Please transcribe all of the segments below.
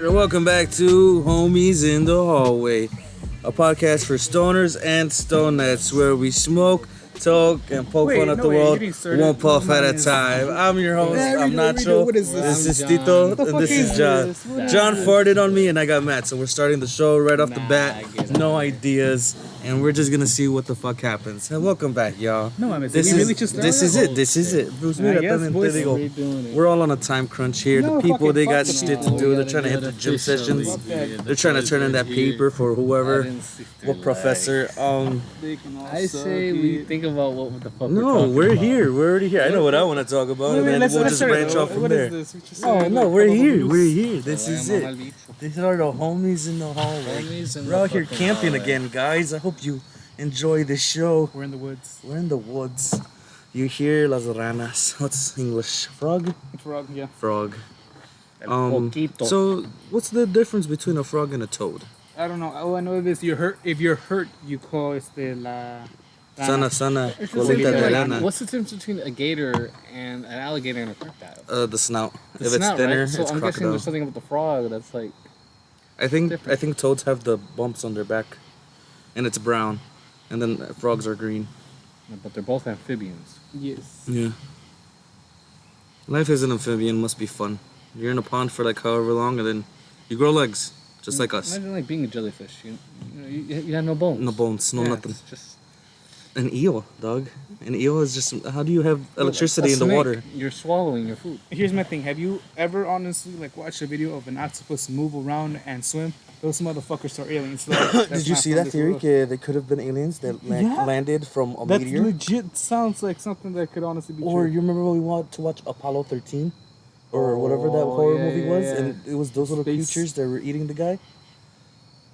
and welcome back to Homies in the Hallway, a podcast for stoners and stonettes where we smoke, talk, and poke fun at the world one puff at a time. I'm your host, I'm Nacho. What is This is Tito, and this is John. John farted on me, and I got Matt, so we're starting the show right off the bat. No ideas, and we're just gonna see what the fuck happens. And welcome back, y'all. This is it. Bruce, mira, también te digo, we're all on a time crunch here. The people, they got shit to do. They're trying to hit the gym sessions. They're trying to turn in that paper for whoever, what professor. I say we think about what the fuck No, we're here. We're already here. I know what I want to talk about, and then we'll just branch off from there. No, we're here. We're here. This is it. These are the homies in the hallway. We're out here camping again, guys. I hope you enjoy the show. We're in the woods. We're in the woods. You hear las ranas. What's English? Frog? Frog, yeah. Frog. So, what's the difference between a frog and a toad? I don't know. All I know is if you're hurt, you call la... Sana, colita de rana. What's the difference between a gator and an alligator and a crocodile? The snout. The If snout, it's thinner, right? So it's I'm guessing crocodile. there's something about the frog that's like... I think toads have the bumps on their back, and it's brown, and then frogs are green. But they're both amphibians. Yes. Yeah. Life as an amphibian must be fun. You're in a pond for like however long, and then you grow legs, just like us. Imagine like being a jellyfish. You have no bones. No bones, no Yeah, nothing. It's just An eel, dog. An eel is just. How do you have electricity a in the snake. water? You're swallowing your food. Here's my thing. Have you ever honestly watched a video of an octopus move around and swim? Those motherfuckers are aliens. Did you see that theory? They could have been aliens that landed from a That meteor. legit sounds like something that could honestly be Or true. you remember when we wanted to watch Apollo 13? Or whatever that horror movie was? yeah. And it was those little Space. creatures that were eating the guy?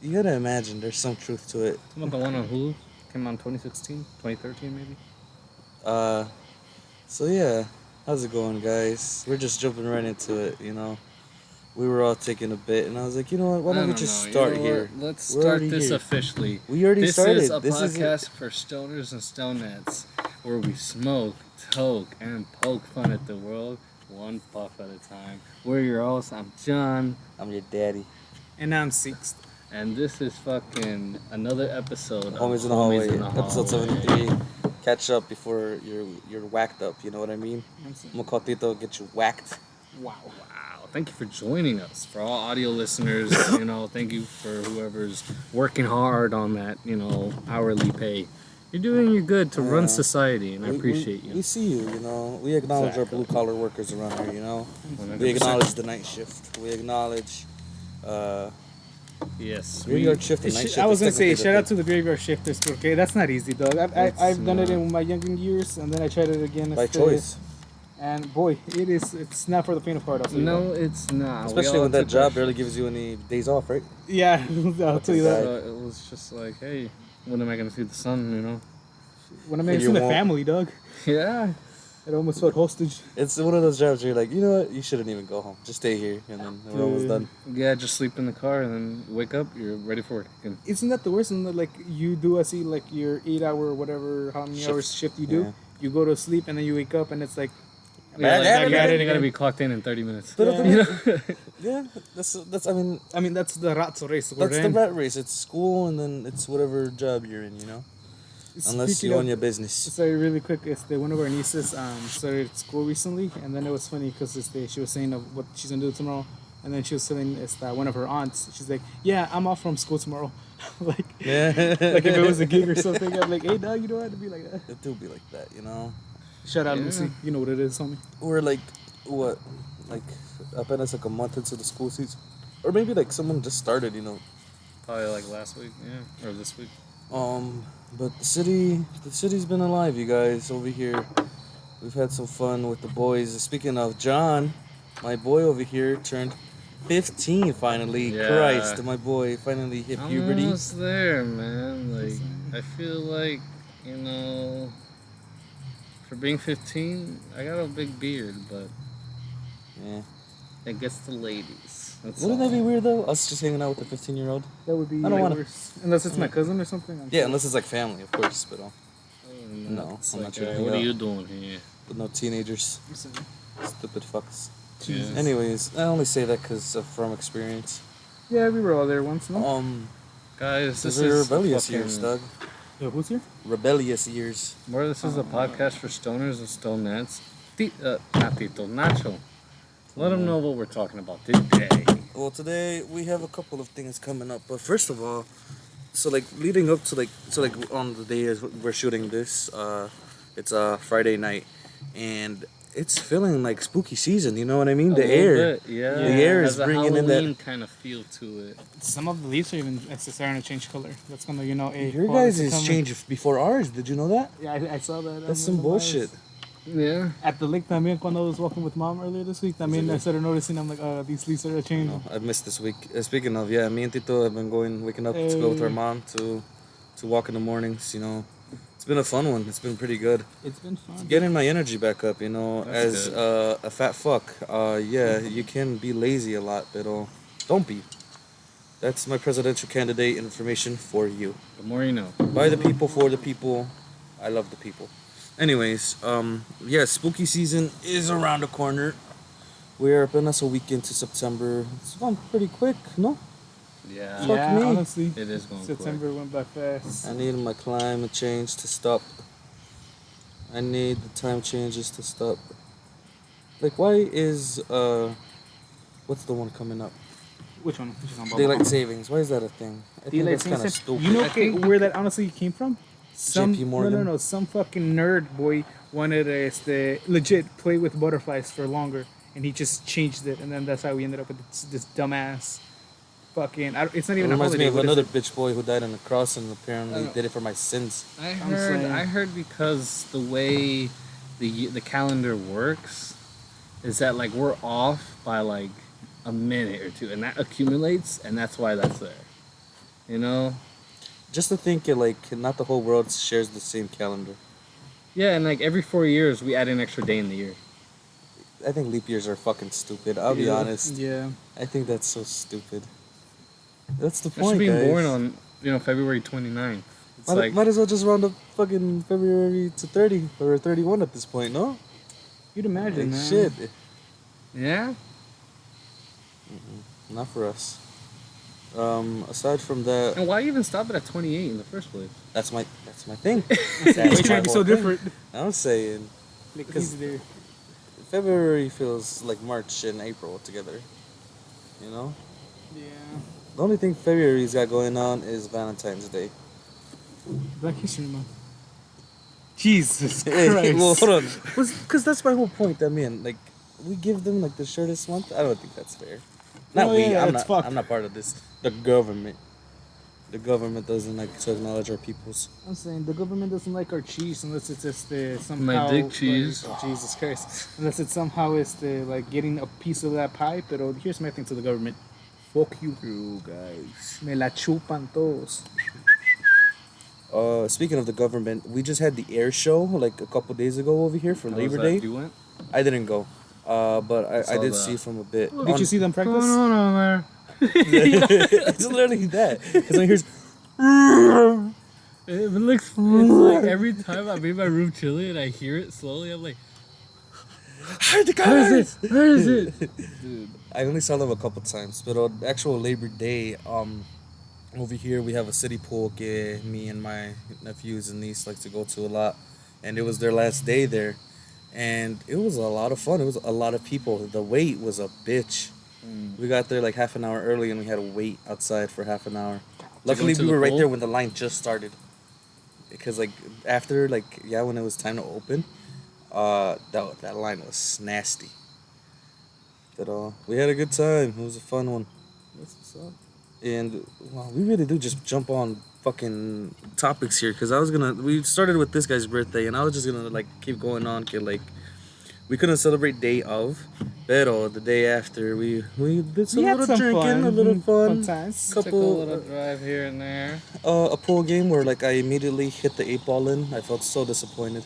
You gotta imagine there's some truth to it. Some of the one on Hulu came out in 2016, 2013 maybe. So yeah, how's it going, guys? We're just jumping right into it, you know. We were all taking a bit, and I was like, you know what? Why don't we just start here? Let's We're start already this here. officially. We already This started. is a This is podcast for stoners and stonettes, where we smoke, toke, and poke fun at the world, one puff at a time. We're your hosts. I'm John, I'm your daddy. And I'm sixth. and this is fucking another episode of Homies in the Hallway, in the episode Hallway. 73. Catch up before you're whacked up, you know what I mean? I'm gonna call Tito, get you whacked. Wow. Thank you for joining us. For all audio listeners, thank you for whoever's working hard on that, hourly pay. You're doing your good to run society, and I appreciate We you. see you, you know. We acknowledge Exactly. our blue-collar workers around here, you know. 100%. We acknowledge the night shift. We acknowledge... Yes. Graveyard shift and night shift. I was is gonna say, technically shout out the to the graveyard shifters. Okay, that's not easy, dog. I've done it in my younger years, and then I tried it again. by choice. And boy, it's not for the faint of heart. I'll tell you No, it's not. Especially when that job barely gives you any days off, right? that. Yeah, I'll tell you that. So it was just like, hey, when am I gonna see the sun? When I'm And in you the won't. family, dog, Yeah. it almost felt hostage. It's one of those jobs where you're like, you know what? You shouldn't even go home. Just stay here, and then we're almost done. Yeah, just sleep in the car and then wake up. You're ready for work again. Isn't that the worst? And like you do, I see like your 8 hour or whatever, how many hours shift you do. Yeah. You go to sleep and then you wake up and it's like, Yeah, like, yeah, you gotta be clocked in 30 minutes. Yeah, that's. I mean, that's the rat race. We're that's the in. rat race. It's school, and then it's whatever job you're in, you know. Unless Speaking you of- own your business. Sorry, really quick. One of our nieces started school recently, and then it was funny because she was saying of what she's gonna do tomorrow, and then she was telling one of her aunts. She's like, "Yeah, I'm off from school tomorrow." like, Yeah. like if it was a gig or something, I'm like, "Hey, dog, you don't have to be like that." It do be like that, you know. Shout out Yeah. Lucy. You know what it is, homie. We're like, what, like, apenas like a month into the school season, or maybe like someone just started, you know. Probably like last week, yeah, or this week. But the city's been alive, you guys, over here. We've had some fun with the boys. Speaking of John, my boy over here turned 15 finally. Yeah. Christ, my boy finally hit I'm puberty. almost there, man. Like, I feel like, for being 15, I got a big beard, but Yeah. it gets the ladies. That's Wouldn't all. that be weird though? Us just hanging out with a 15-year-old? That would be I don't wanna- worse. Unless it's my cousin or something. Yeah, unless it's like family, of course, but No, I'm it's not like, trying to hang what are out. you doing here? no teenagers. I'm sorry. Stupid fucks. Jesus. Anyways, I only say that because from experience. Yeah, we were all there once, no? Guys, These this are is rebellious fucking- years, Doug. Yo, who's here? Rebellious years. Bro, this is a podcast for stoners and stonettes. Not Tito, Nacho. Let them know what we're talking about today. Well, today we have a couple of things coming up, but first of all, so like leading up to on the day as we're shooting this, it's a Friday night, and it's feeling like spooky season. You know what I mean? The air, yeah. the air is Has a bringing in that. Halloween kind of feel to it. Some of the leaves are even starting to change color. That's gonna, Your guys' is changed before ours. Did you know that? Yeah, I saw that. That's some bullshit. Yeah. At the lake también, cuando I was walking with mom earlier this week, I started noticing, I'm like, these leaves are changing. No, I've missed this week. Speaking of, yeah, me and Tito have been waking up to go with our mom to walk in the mornings. It's been a fun one. It's been pretty good. It's been fun. Getting my energy back up, That's as a fat fuck. Yeah, you can be lazy a lot, but don't be. That's my presidential candidate information for you. The more you know. By the people, for the people. I love the people. Anyways, yeah, spooky season is around the corner. We're apenas a week into September. It's gone pretty quick, no? Yeah. Fuck Yeah, me. honestly, It is going September went by fast. I need my climate change to stop. I need the time changes to stop. Like, why is, what's the one coming up? Which one? Which is on Daylight savings. Why is that a thing? I think Daylight that's kind of savings. stupid. You know I think- where that honestly came from? JP Morgan? No. Some fucking nerd boy wanted to legit play with butterflies for longer, and he just changed it, and then that's how we ended up with this dumbass fucking. It's not It even a reminds me holiday. of What is another it? bitch boy who died on the cross and apparently Oh. did it for my sins. I saying. heard because the way the calendar works is that like we're off by like a minute or two, and that accumulates, and that's why that's there. You know? Just to think, like, not the whole world shares the same calendar. Yeah, and like every 4 years we add an extra day in the year. I think leap years are fucking stupid. I'll be Yeah. honest. Yeah. I think that's so stupid. That's the That's point, being guys. born on February 29th. It's Might, like might as well just round up fucking February to 30 or 31 at this point, no? You'd imagine, Like, man. shit. yeah. Not for us. Aside from that, And why even stop it at 28 in the first place? that's my thing. Why you trying to be so whole thing. different? I'm saying Because there. February feels like March and April together. You know? Yeah. The only thing February's got going on is Valentine's Day. Black History Month. Jesus Hey, Christ. well, hold on. Because that's my whole point. I mean, like, we give them like the shortest month. I don't think that's fair. Not Oh, we. yeah, I'm it's not. fuck. I'm not part of this. The government. The government doesn't like to acknowledge our peoples. I'm saying the government doesn't like our cheese unless it's just somehow. dick cheese. Like, Jesus Christ. Unless it somehow is like getting a piece of that pie. But here's my thing to the government. Fuck you. You guys. Me la chupan todos. Speaking of the government, we just had the air show like a couple days ago over here for How Labor was that? Day. You went? I didn't go. But I Saw did that. see from a bit. Did you see them practice? on there? It's literally that. Because I hears. It looks. It's like every time I'm in my room chilling and I hear it slowly, I'm like, Hi, the where guys! is it? Where is it? Dude. I only saw them a couple times, but on actual Labor Day, over here we have a city pool. Me and my nephews and niece like to go to a lot, and it was their last day there, and it was a lot of fun. It was a lot of people. The wait was a bitch. We got there like half an hour early, and we had to wait outside for half an hour. Luckily, to we the were right pool? there when the line just started, because like after when it was time to open, that line was nasty. But we had a good time. It was a fun one. That's what's up. And well, we really do just jump on fucking topics here, because we started with this guy's birthday, and I was just gonna like keep going on. Like, we couldn't celebrate day of, pero the day after we did some We had little some drinking, fun. a little fun, times. Took a couple little drive here and there. a pool game where like I immediately hit the 8-ball in. I felt so disappointed,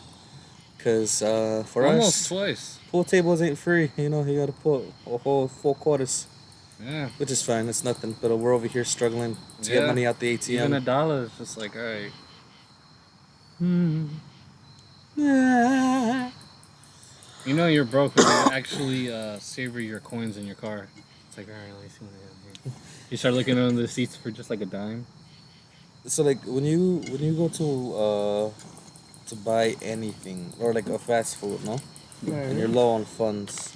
because for Almost us twice. pool tables ain't free. You gotta put a whole 4 quarters. Yeah. Which is fine, it's nothing. But we're over here struggling to get Yeah. money out the ATM. Even $1 is just like, alright. You know you're broke when you actually savor your coins in your car. It's like, all right, let me see what I have here. You start looking under the seats for just like a dime. So like when you go to buy anything or like a fast food, no, and you're low on funds,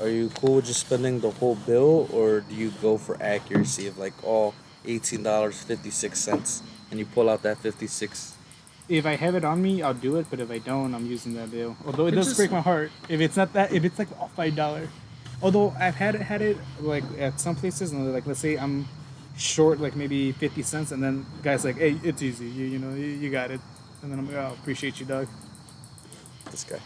are you cool with just spending the whole bill, or do you go for accuracy of like $18.56, and you pull out that 56? If I have it on me, I'll do it. But if I don't, I'm using that bill. Although it But does just- break my heart. If it's not that, if it's like $5. Although I've had it like at some places, and like let's say I'm short like maybe 50 cents, and then guys like, hey, it's easy. You know, you got it. And then I'm like, oh, appreciate you, dog. This guy.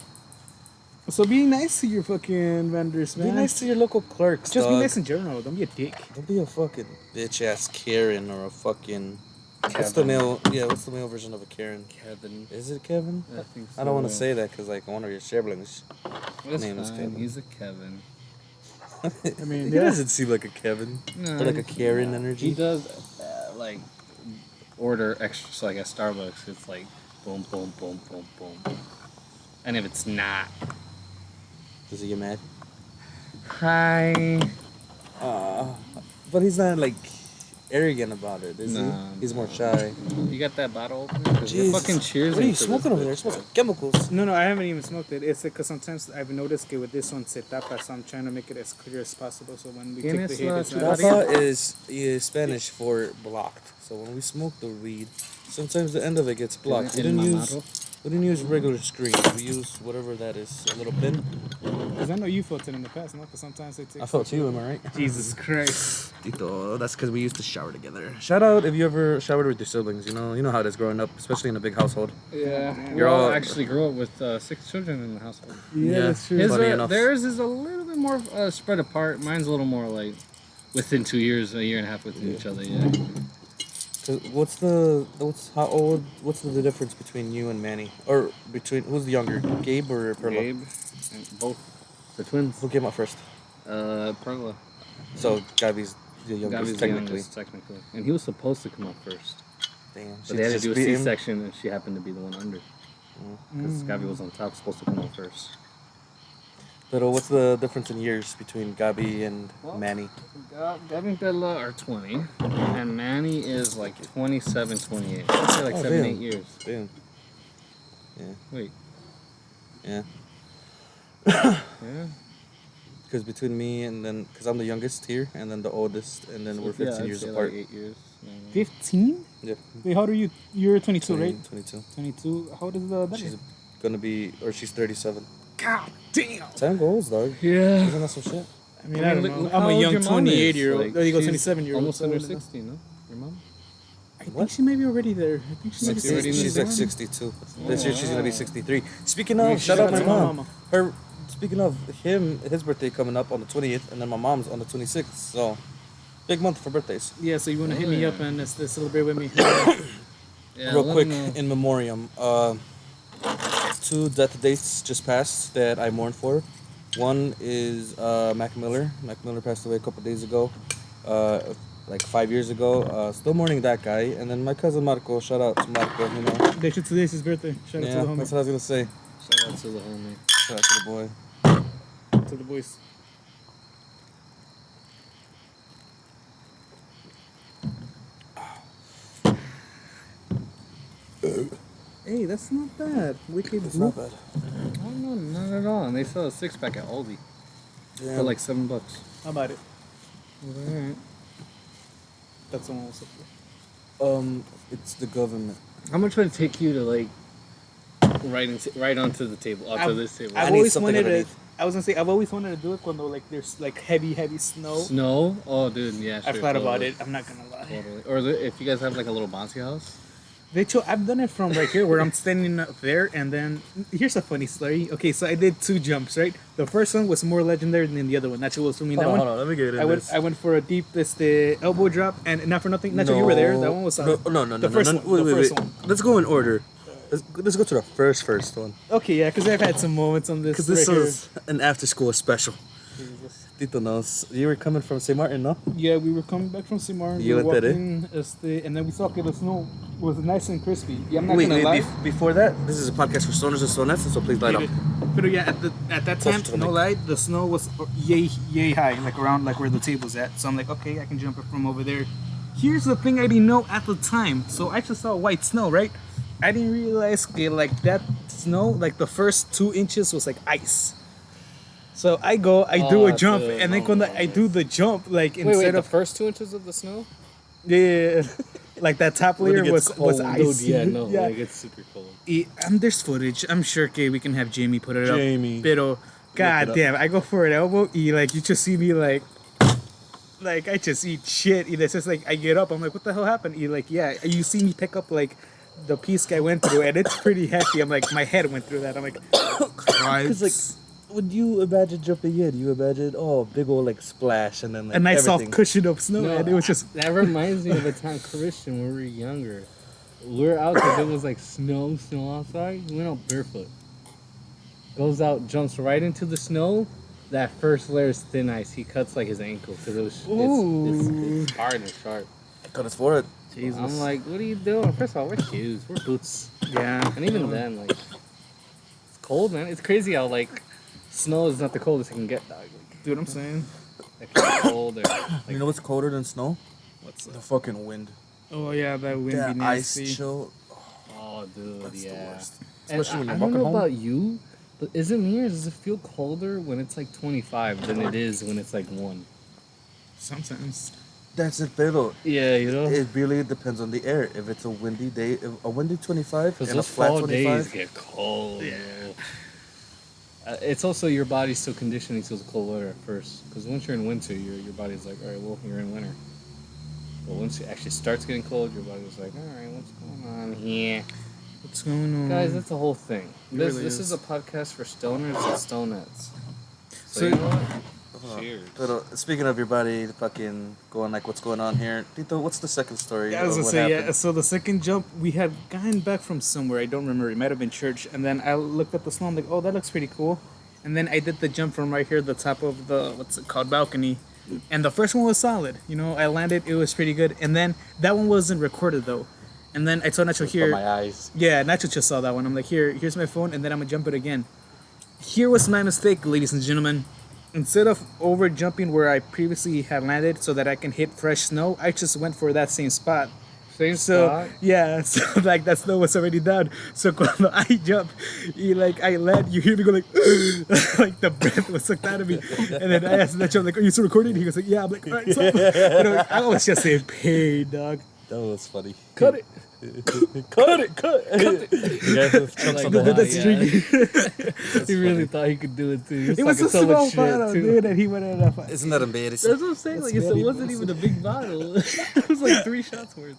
So be nice to your fucking vendors, man. Be nice to your local clerks. Just dog. be nice in general. Don't be a dick. Don't be a fucking bitch ass Karen or a fucking. What's the male? Yeah, what's the male version of a Karen? Kevin. Is it Kevin? I think so. I don't want to say that because like one of your siblings. That's name is fine. Kevin. He's a Kevin. I mean, He yeah. doesn't seem like a Kevin. No, Or like a Karen energy. He does like order extra, so like at Starbucks, it's like boom, boom, boom, boom, boom. And if it's not, Does he get mad? hi. But he's not like arrogant about it, is Nah. he? He's more shy. You got that bottle open? 'Cause you're Jesus. fucking cheers. What are you smoking over there? It smells like chemicals. No, I haven't even smoked it. It's because sometimes I've noticed that with this one se tapa, so I'm trying to make it as clear as possible. So when we take the Tienes hit, la it's not. chulada? Tapa is Spanish for blocked. So when we smoke the weed, sometimes the end of it gets blocked. We El didn't use regular screen. We used whatever that is, a little pin. Because I know you felt it in the past, no? Because sometimes it takes. I felt you, am I right? Jesus Christ. Tito, that's because we used to shower together. Shout out if you ever showered with your siblings. You know how it is growing up, especially in a big household. Yeah, we You're all all- actually grew up with 6 children in the household. Yeah, that's true. His- His, Funny enough. theirs is a little bit more spread apart. Mine's a little more like within 2 years, a year and a half within each other. Yeah. 'Cause what's the difference between you and Manny, or between who's the younger, Gabe or Perla? Gabe, and both the twins. Who came out first? Perla. So Gabby's the youngest, Gabby's the technically. youngest, technically, and he was supposed to come out first, Damn. but they had to just do a beat him? C-section, and she happened to be the one under. Because Gabby was on top, supposed to come out first. But what's the difference in years between Gabby and Well, Manny? Gabby and Bella are 20, and Manny is like 27, 28. I'd say like Oh, 7, damn. 8 years. Damn. Wait, Yeah. yeah. Because between me and then, because I'm the youngest here, and then the oldest, and then we're 15 I'd uh, years say apart. Like 8 years. 15? Yeah. Wait, how old are you? You're 22, right? 22. 22. How old is the other? She's gonna be, or she's 37. God damn. Time goes, dog. Yeah. Isn't that some shit? I mean, I don't look know. how I'm a old young your mom is. 28-year-old. Like, Oh, you go she's 27-year-old. Almost under so- 60, no? Your mom? I think she may be already there. I think she's Like, like she's already in the She's like dorm? 62. This year she's gonna be 63. Speaking Yeah, of, she's shout out got my my mom. mama. Her. Speaking of him, his birthday coming up on the 20th, and then my mom's on the 26th. So, big month for birthdays. Yeah, so you want to hit me up and let's celebrate with me. Yeah, Real let quick, me know. in memoriam, 2 death dates just passed that I mourn for. One is Mac Miller. Mac Miller passed away a couple days ago, like 5 years ago. Still mourning that guy. And then my cousin Marco. Shout out to Marco. You know, Today's his birthday. Shout out yeah, to the that's homie. what I was gonna say. Shout out to the homie. Shout out to the boy. To the boys. Hey, that's not bad. Wicked. It's not bad. Oh, no, not at all. And they sell a 6-pack at Aldi Yeah. for like $7. How about it? Alright. That's the one was up It's the government. How much would it take you to like right onto the table, onto I've- this table? I I've need always something wanted to. underneath. I was gonna say I've always wanted to do it when like there's like heavy snow. Snow? Oh, dude, yeah. Sure, I've thought about totally, it. I'm not gonna lie. Totally. Or if you guys have like a little bouncy house. I've done it from right here where I'm standing up there, and then here's a funny story. Okay, so I did 2 jumps, right? The first one was more legendary than the other one. Nacho was swimming that one. Hold on, let me get in I went for a deep elbow drop, and not for nothing. Nacho, you were there. That one was no, the first one. The first one. Let's go in order. Let's go to the first one. Okay, yeah, because I've had some moments on this. Because this right was an after school special. here. Jesus. Tito knows. You were coming from St. Martin, no? Yeah, we were coming back from St. Martin. You we were went there, walking, and then we saw the snow. was nice and crispy. Yeah, I'm not Wait, gonna lie. before that, this is a podcast for stoners and stonettes, so please light up. But yeah, at that time, no lie, the snow was yay high, like around like where the table's at. So I'm like, okay, I can jump it from over there. Here's the thing I didn't know at the time. So I just saw white snow, right? I didn't realize like that snow, like the first 2 inches was like ice. So I do a jump, and then when I do the jump, like instead the of first 2 inches of the snow? yeah, like that top layer was ice. Dude, yeah, no, like it's super cold. There's footage. I'm sure, okay, we can have Jamie put it up. Pero, it god up. damn, I go for an elbow, like you just see me like I just eat shit. It's just like I get up, I'm like, what the hell happened? Like, yeah, you see me pick up like the piece I went through, and it's pretty hefty. I'm like, my head went through that. I'm like, Because like, when you imagine jumping in, you imagine big old like splash and then like a nice everything. soft cushion of snow, and it was just. That reminds me of a time, Christian, when we were younger. We were out because it was like snow outside. We went out barefoot. Goes out, jumps right into the snow. That first layer is thin ice. He cuts like his ankle because it was it's hard and sharp. Cut his forehead. Jesus. I'm like, what are you doing? First of all, we're shoes, we're boots, Yeah. and even then, like, it's cold, man. It's crazy how like snow is not the coldest it can get, dog. Like, Dude, I'm saying. like cold or like, You know what's colder than snow? What's The fucking wind. Oh yeah, that wind That be nasty. ice chill. oh, dude, That's the yeah. worst. And Especially when you're I don't walking know home. about you, but is it me or does it feel colder when it's like 25 than it is when it's like 1? Sometimes. That's it, pero Yeah, you know? it really depends on the air. If it's a windy day, a windy 25 Because and a those flat fall 25. days get cold. Yeah. It's also your body's still conditioning to the cold weather at first. Because once you're in winter, your body's like, all right, well, you're in winter. But once it actually starts getting cold, your body's like, all right, what's going on here? What's going on? Guys, that's the whole thing. This really is is. a podcast for stoners and stonettes. So, So- you know what? Cheers. Pero speaking of your body, fucking going like, what's going on here? Tito, what's the second story? Yeah, I was of gonna what say, happened? yeah. So the second jump, we had gotten back from somewhere. I don't remember. It might have been church. And then I looked at the snow. I'm like, oh, that looks pretty cool. And then I did the jump from right here, the top of the what's it called, balcony. And the first one was solid. You know, I landed. It was pretty good. And then that one wasn't recorded though. And then I told Nacho Just here. by my eyes. Yeah, Nacho just saw that one. I'm like, here's my phone, and then I'm gonna jump it again. Here was my mistake, ladies and gentlemen. Instead of over jumping where I previously had landed so that I can hit fresh snow, I just went for that same spot. Same So spot. yeah, so like that snow was already down. So when I jump, I land, you hear me go like, like the breath was sucked out of me. And then I asked Nacho, like, are you still recording? He goes like, yeah. I'm like, all right, so you know, I was just in pain, dog. That was funny. Cut it. Cut it. You guys have chunks on the Dude, head. that's yeah. stringy. He really thought he could do it too. It was a talking so small much bottle, shit too. dude, and he went in a fight. Isn't that embarrassing? That's what I'm saying. Like, That's it very wasn't even a big bottle. It was like 3 shots worth.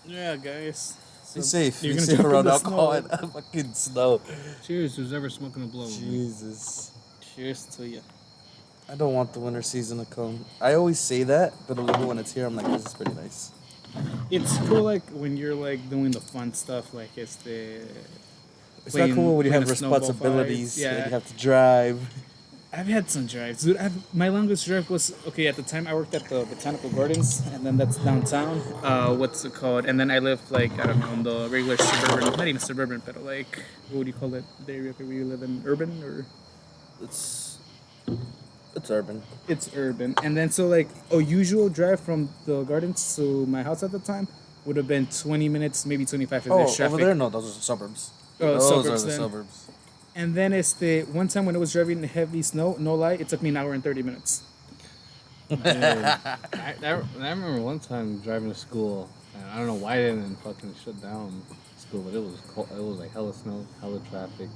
Yeah, guys. Be safe. You're Be gonna safe jump in around the alcohol snow. and fucking snow. Cheers, who's ever smoking a blow. Jesus. Cheers to you. I don't want the winter season to come. I always say that, but when it's here, I'm like, this is pretty nice. It's cool, like when you're like doing the fun stuff, like it's the. It's not cool when you have playing a snowball responsibilities fight. and Yeah, you have to drive. I've had some drives, dude. My longest drive was okay. At the time, I worked at the Botanical Gardens, and then that's downtown. What's it called? And then I lived like I don't know in the regular suburban, not even suburban, but like what would you call it? The area where you live in, urban or? It's urban. It's urban. And then so like a usual drive from the gardens to my house at the time would have been 20 minutes, maybe 25 if Oh, there's traffic. over there? No, those are the suburbs. Oh, Those suburbs are the then. suburbs. And then it's the one time when it was driving in heavy snow, no lie, it took me an hour and 30 minutes. I remember one time driving to school, and I don't know why they didn't fucking shut down school, but it was cold. It was like hella snow, hella traffic.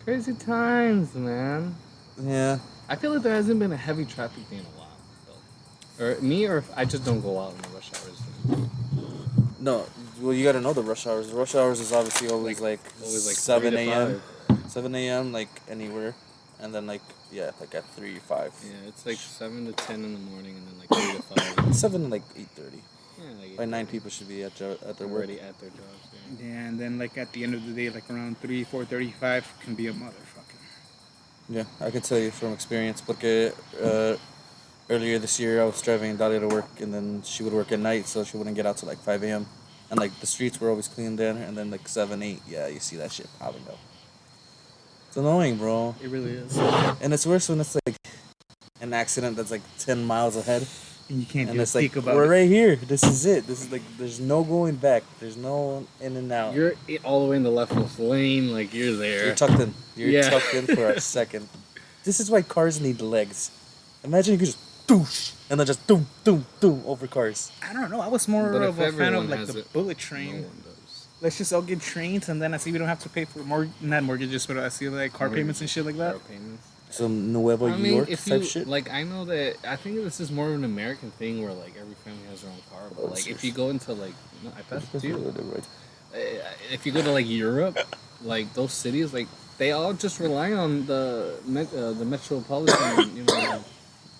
Crazy times, man. Yeah. I feel like there hasn't been a heavy traffic day in a while, though. Or me, or if I just don't go out in the rush hours. No, well, you gotta know the rush hours. The rush hours is obviously always like 7 3 to a.m. 5. 7 a.m. like anywhere, and then like like at 3 5. Yeah, it's like 7 to 10 in the morning, and then like 3 to 5. 7 to like 8:30. Yeah, like By 9 people should be at their work. already at their jobs. Yeah. Yeah, and then like at the end of the day, like around 4:35 can be a motherfucker. Yeah, I can tell you from experience, porque earlier this year, I was driving Dahlia to work, and then she would work at night, so she wouldn't get out till like 5 a.m. And like the streets were always clean then, and then like 7, 8, yeah, you see that shit popping up. It's annoying, bro. It really is. And it's worse when it's like an accident that's like 10 miles ahead. And you can't And do it's like, about we're it. right here. This is it. This is like, there's no going back. There's no in and out. You're all the way in the left lane, like you're there. You're tucked in. You're Yeah. tucked in for a second. This is why cars need legs. Imagine you could just doosh and then just doom, doom, doom over cars. I don't know. I was more But of if a fan of everyone like has the it, bullet No train. one does. Let's just all get trains, and then I see we don't have to pay for not mortgages, but I see like car payments and shit like that. Car payments. Some Nuevo I mean, York if type you shit. like, I know that I think this is more of an American thing where like every family has their own car. But like, if you go into like, no, I passed it to you. If you go to like Europe, like those cities, like they all just rely on the metropolitan, you know,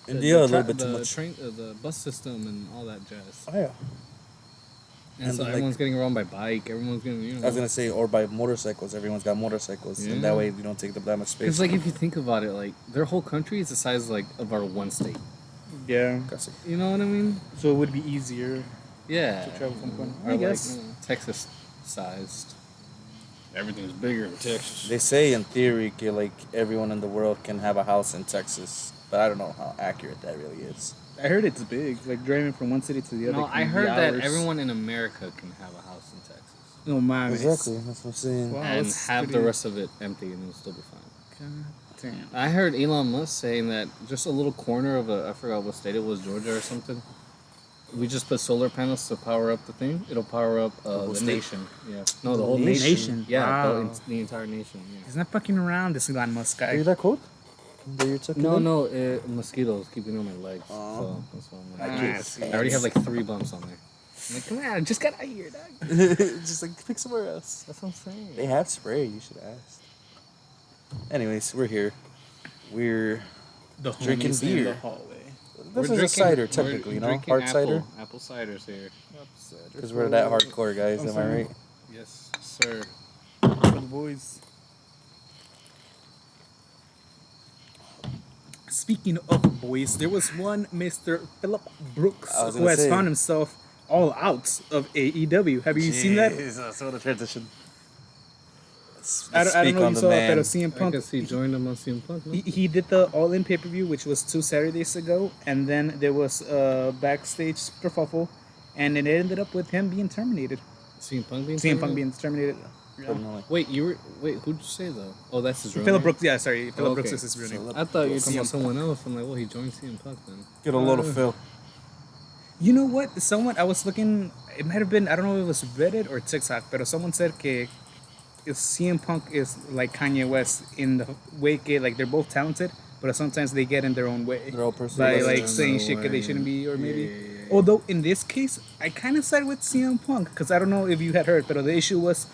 India, a little bit too the much. train, the bus system, and all that jazz. Oh, yeah. And, And so like- everyone's getting around by bike. Everyone's getting, you know. I was gonna say, or by motorcycles. Everyone's got motorcycles, and Yeah. that way we don't take up that much space. Because like if you think about it, like their whole country is the size like of our one state. Yeah. Gotcha. You know what I mean? So it would be easier Yeah. to travel from point. Or I like, guess. you know, Texas sized. Everything's bigger in Texas. They say in theory, like everyone in the world can have a house in Texas, but I don't know how accurate that really is. I heard it's big, like driving from one city to the other. No, can I be heard that hours. everyone in America can have a house in Texas. No, man. Exactly, that's what I'm saying. Wow. And that's have the pretty- rest of it empty and it'll still be fine. God damn. I heard Elon Musk saying that just a little corner of I forgot what state it was, Georgia or something. We just put solar panels to power up the thing. It'll power up whole the state? nation. Yeah. No, the whole Nation? nation. Yeah, Wow. the entire nation. Yeah. He's not fucking around, this Elon Musk Are you guy. that cold? That you're tucking No, in? no, mosquitoes keeping on my legs. Aw. So that's why I'm I like, can't Ah, see. I already have like 3 bumps on there. I'm like, come on, I just got out here, dog. Just like pick somewhere else. That's what I'm saying. They have spray. You should ask. Anyways, we're here. We're The Drinking homies in beer. the hallway. this is a cider technically, you know, hard cider. Apple ciders here. Because we're that hardcore guys. Am I sorry. right? Yes, sir. For the boys. Speaking of boys, there was one Mr. Philip Brooks I was who gonna has say. found himself all out of AEW. Have you seen that? Jesus, what a transition. I don't know if you saw it, pero I CM Punk. guess he joined them on CM Punk. No? He did the All In pay per view, which was 2 Saturdays ago, and then there was a backstage kerfuffle, and it ended up with him being terminated. CM Punk being CM Punk terminated? being terminated. Wait, who'd you say though? Oh, that's his real Philip name? Brooks, yeah, sorry, Philip Okay. Brooks is his real name. I thought you were talking CM about someone else. I'm like, well, he joined CM Punk then. Get a load of Phil. You know what? Someone I was looking. It might have been, I don't know if it was Reddit or TikTok, but someone said que if CM Punk is like Kanye West in the way que like they're both talented, but sometimes they get in their own way Their own personal by way. like saying No shit that they way. shouldn't be, or maybe. Yeah. Although in this case, I kind of side with CM Punk because I don't know if you had heard, but the issue was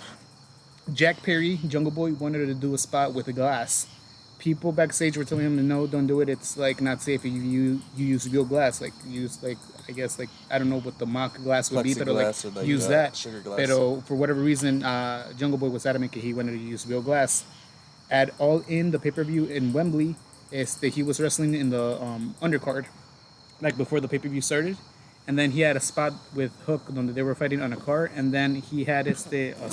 Jack Perry, Jungle Boy, wanted to do a spot with a glass. People backstage were telling him, no, don't do it. It's like not safe if you use real glass. Like use like I guess like I don't know what the mock glass would be, but like Plexiglass or like, use that. sugar glass. Pero for whatever reason, Jungle Boy was adamant that he wanted to use real glass. At All In, the pay-per-view in Wembley, he was wrestling in the undercard, like before the pay-per-view started. And then he had a spot with Hook donde they were fighting on a car, and then he had a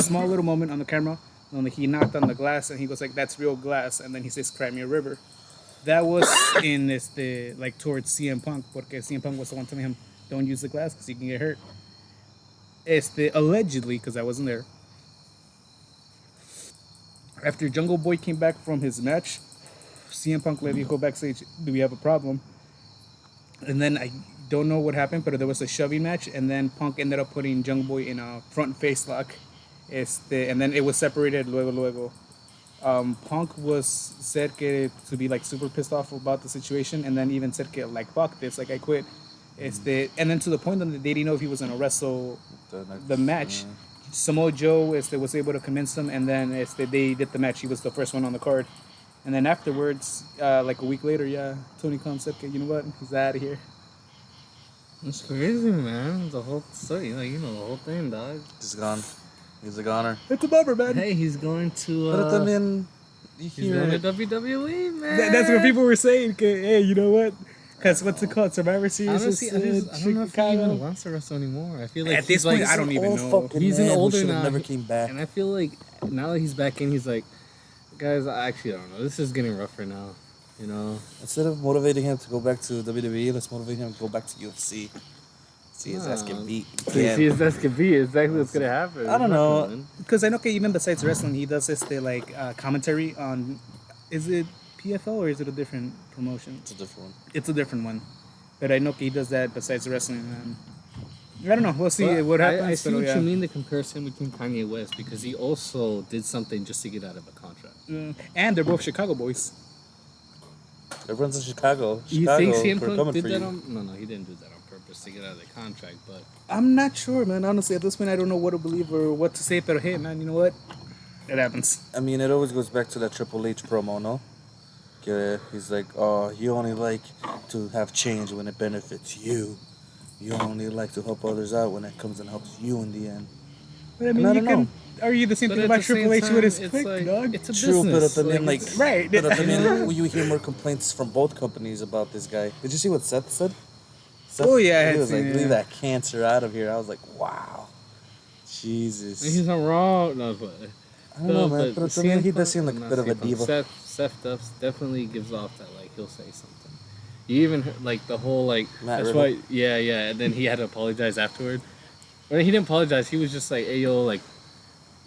small little moment on the camera donde he knocked on the glass, and he was like, "That's real glass," and then he says, "Cry me a river." That was in like towards CM Punk, porque CM Punk was the one telling him, "Don't use the glass because you can get hurt." Allegedly, because I wasn't there. After Jungle Boy came back from his match, CM Punk let me go backstage. Do we have a problem? And then I don't know what happened, but there was a shoving match, and then Punk ended up putting Jungle Boy in a front face lock. And then it was separated luego. Punk was said to be like super pissed off about the situation, and then even said like fuck this, like I quit. And then to the point that they didn't know if he was gonna wrestle the match. Samoa Joe was able to convince him, and then they did the match. He was the first one on the card. And then afterwards, like a week later, Tony Khan said, "Okay, you know what? He's out of here." It's crazy, man. The whole story, like the whole thing, dog. Just gone. He's a goner. It's a bummer, man. Hey, he's going to. But then you He's hear going it. to WWE, man. That's what people were saying. Okay, hey, you know what? Because what's it called? Survivor Series. Honestly, I don't know if he even wants to wrestle anymore. I feel like at this point, I don't even know. He's an older now. now, Never came back. and I feel like now that he's back in, he's like, guys, I actually don't know. This is getting rougher now. You know. Instead of motivating him to go back to WWE, let's motivate him to go back to UFC. See his ass get beat. See his ass get beat. Exactly what's gonna happen. I don't know. Because I know, even besides wrestling, he does this commentary on. Is it PFL or is it a different promotion? It's a different one. It's a different one. But I know he does that besides wrestling. I don't know. We'll see what happens. I see what you mean, the comparison between Kanye West, because he also did something just to get out of a contract. And they're both Chicago boys. Everyone's in Chicago. You think CM Punk did that on... No, he didn't do that on purpose to get out of the contract, but... I'm not sure, man. Honestly, at this point, I don't know what to believe or what to say, but hey, man, you know what? It happens. I mean, it always goes back to that Triple H promo, no? He's like, oh, you only like to have change when it benefits you. You only like to help others out when it comes and helps you in the end. But I mean, you can argue the same thing about Triple H with his click, dog. It's a true, business. But I mean, right. But I mean, you hear more complaints from both companies about this guy. Did you see what Seth said? Oh yeah, he was like, leave that cancer out of here. I was like, wow, Jesus. He's not wrong. No, but I don't know, man. But to me, he does seem like a bit of a diva. Seth definitely gives off that, like, he'll say something. You even like the whole like Matt that's Riddle. why and then he had to apologize afterward. Or he didn't apologize. He was just like, hey yo, like,